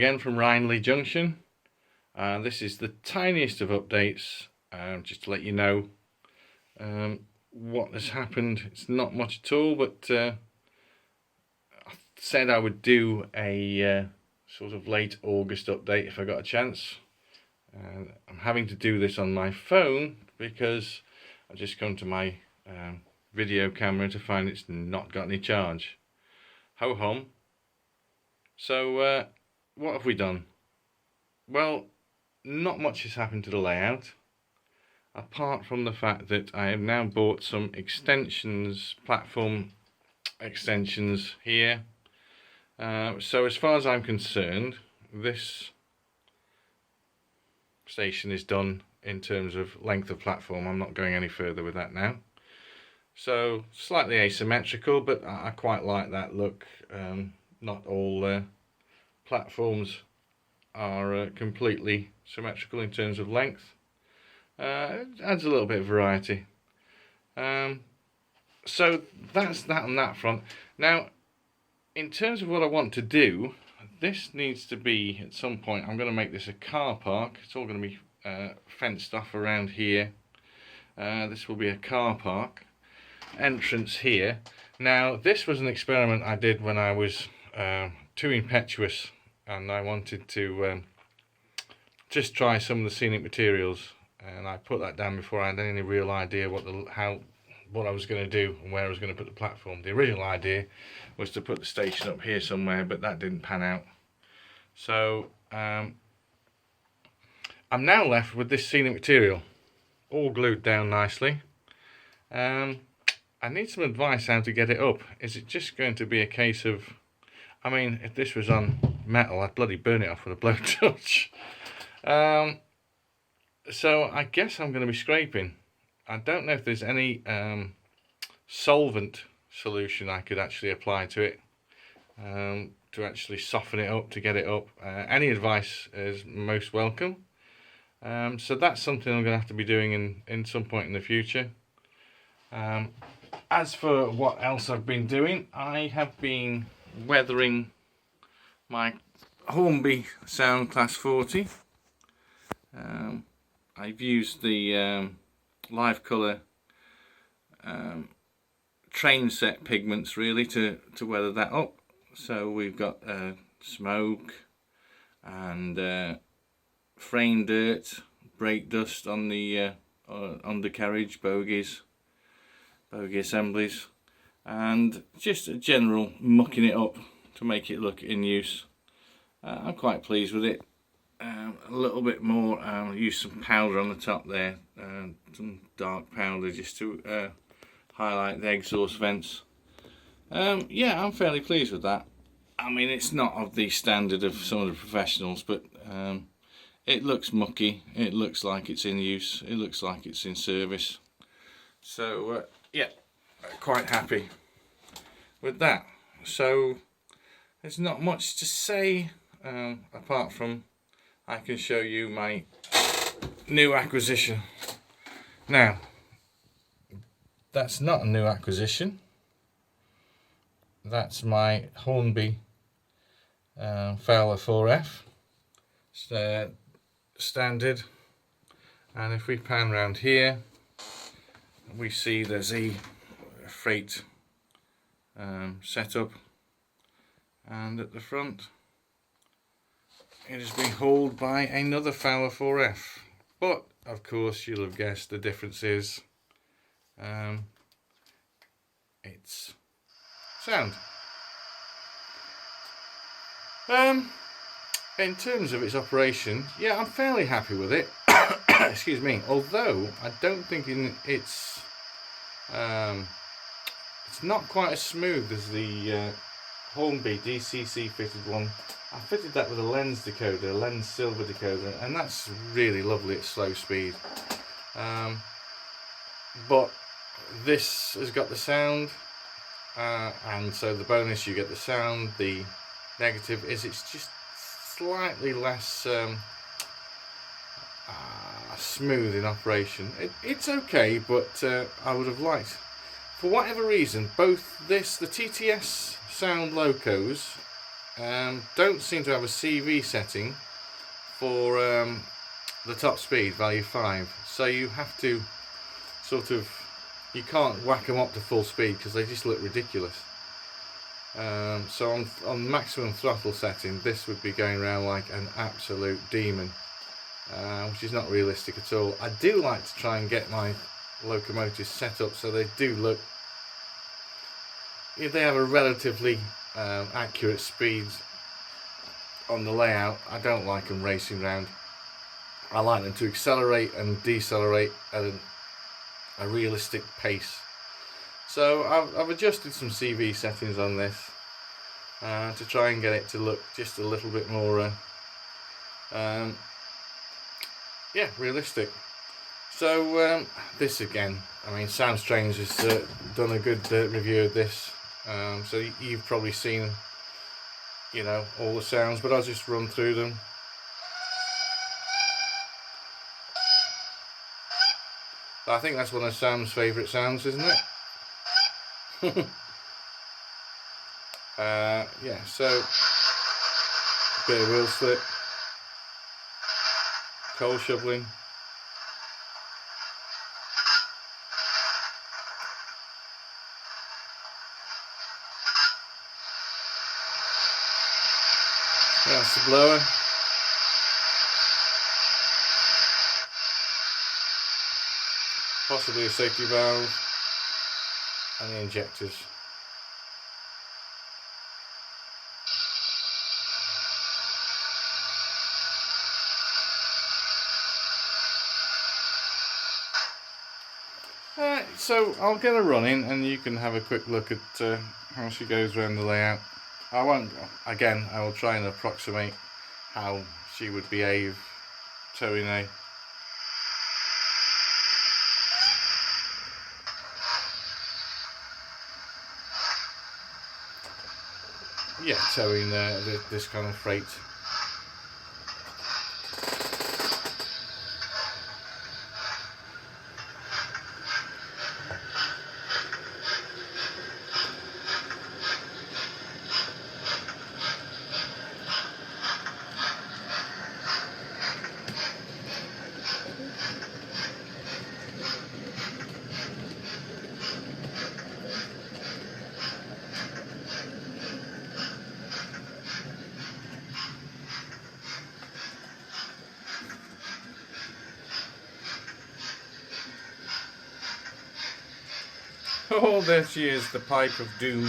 again from Wrineley Junction. This is the tiniest of updates, just to let you know what has happened. It's not much at all, but I said I would do a sort of late August update if I got a chance. I'm having to do this on my phone because I've just come to my video camera to find it's not got any charge. Ho hum. So what have we done? Well, not much has happened to the layout, apart from the fact that I have now bought some extensions, platform extensions here. So as far as I'm concerned, this station is done in terms of length of platform. I'm not going any further with that now. So slightly asymmetrical, but I quite like that look. Not all platforms are completely symmetrical in terms of length. It adds a little bit of variety. So that's that on that front. Now, in terms of what I want to do, this needs to be, at some point, I'm going to make this a car park. It's all going to be fenced off around here. This will be a car park. Entrance here. Now, this was an experiment I did when I was too impetuous, and I wanted to just try some of the scenic materials, and I put that down before I had any real idea what I was going to do and where I was going to put the platform. The original idea was to put the station up here somewhere, but that didn't pan out. So I'm now left with this scenic material all glued down nicely. I need some advice how to get it up. Is it just going to be a case of, I mean, if this was on metal, I'd bloody burn it off with a blowtorch. So I guess I'm going to be scraping. I don't know if there's any solvent solution I could actually apply to it to actually soften it up, to get it up. Any advice is most welcome. So that's something I'm going to have to be doing in some point in the future. As for what else I've been doing, I have been weathering my Hornby Sound Class 40. I've used the live colour train set pigments really to weather that up. So we've got smoke and frame dirt, brake dust on the undercarriage, bogie assemblies, and just a general mucking it up to make it look in use. I'm quite pleased with it. A little bit more, use some powder on the top there, some dark powder just to highlight the exhaust vents. Yeah, I'm fairly pleased with that. I mean, it's not of the standard of some of the professionals, but it looks mucky, it looks like it's in use, it looks like it's in service. So yeah, quite happy with that. So there's not much to say apart from I can show you my new acquisition. Now, that's not a new acquisition. That's my Hornby Fowler 4F standard, and if we pan round here, we see there's a freight setup, and at the front it is being hauled by another Fowler 4F. But of course you'll have guessed the difference is it's sound. In terms of its operation, yeah, I'm fairly happy with it. Excuse me. Although I don't think it's not quite as smooth as the Hornby DCC fitted one. I fitted that with a lens decoder, a lens silver decoder, and that's really lovely at slow speed. But this has got the sound, and so the bonus, you get the sound. The negative is it's just slightly less smooth in operation. It's okay, but I would have liked, for whatever reason, both the TTS sound locos don't seem to have a CV setting for the top speed, value 5. So you have to sort of, you can't whack them up to full speed because they just look ridiculous. So on maximum throttle setting, this would be going around like an absolute demon, which is not realistic at all. I do like to try and get my locomotives set up so they do look, if they have a relatively accurate speeds on the layout. I don't like them racing around. I like them to accelerate and decelerate at a realistic pace. So I've adjusted some CV settings on this to try and get it to look just a little bit more yeah, realistic. So this again, I mean, Sound Strange has done a good review of this, so you've probably seen, you know, all the sounds, but I'll just run through them. I think that's one of Sam's favourite sounds, isn't it? Yeah, so bit of wheel slip, coal shoveling. That's the blower. Possibly a safety valve, and the injectors. So I'll get her running and you can have a quick look at how she goes around the layout. I won't, again, I will try and approximate how she would behave towing a towing this kind of freight. Oh, there she is, the pipe of doom.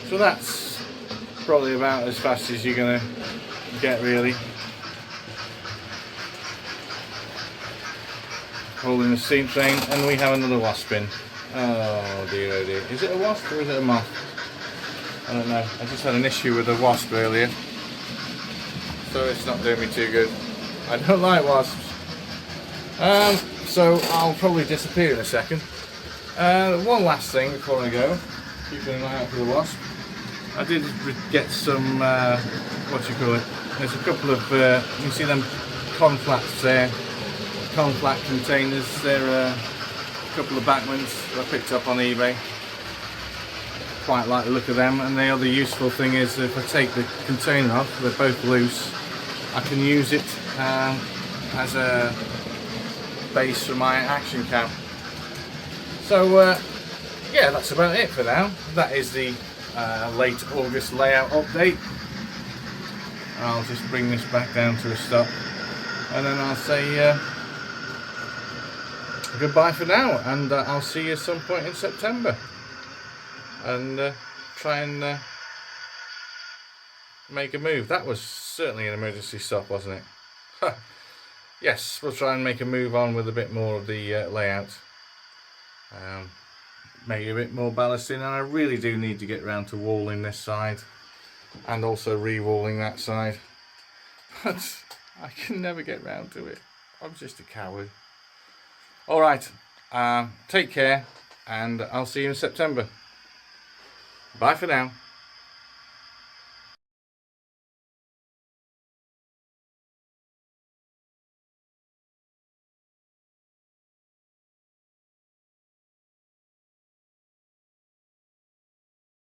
So that's probably about as fast as you're going to get, really. Holding the steam train, and we have another wasp in. Oh dear, oh dear. Is it a wasp or is it a moth? I don't know. I just had an issue with a wasp earlier, so it's not doing me too good. I don't like wasps. So I'll probably disappear in a second. One last thing before I go, keeping an eye out for the wasp. I did get some, what do you call it? There's a couple of, you see them conflats there, conflat containers. They're a couple of backments I picked up on eBay. Quite like the look of them, and the other useful thing is if I take the container off, they're both loose, I can use it as a base for my action cam. So yeah, that's about it for now. That is the late August layout update. I'll just bring this back down to a stop, and then I'll say goodbye for now, and I'll see you at some point in September, and try and make a move. That was certainly an emergency stop, wasn't it? Yes, we'll try and make a move on with a bit more of the layout. Make a bit more ballasting, and I really do need to get around to walling this side and also re-walling that side, but I can never get round to it. I'm just a coward. Alright, take care, and I'll see you in September. Bye for now.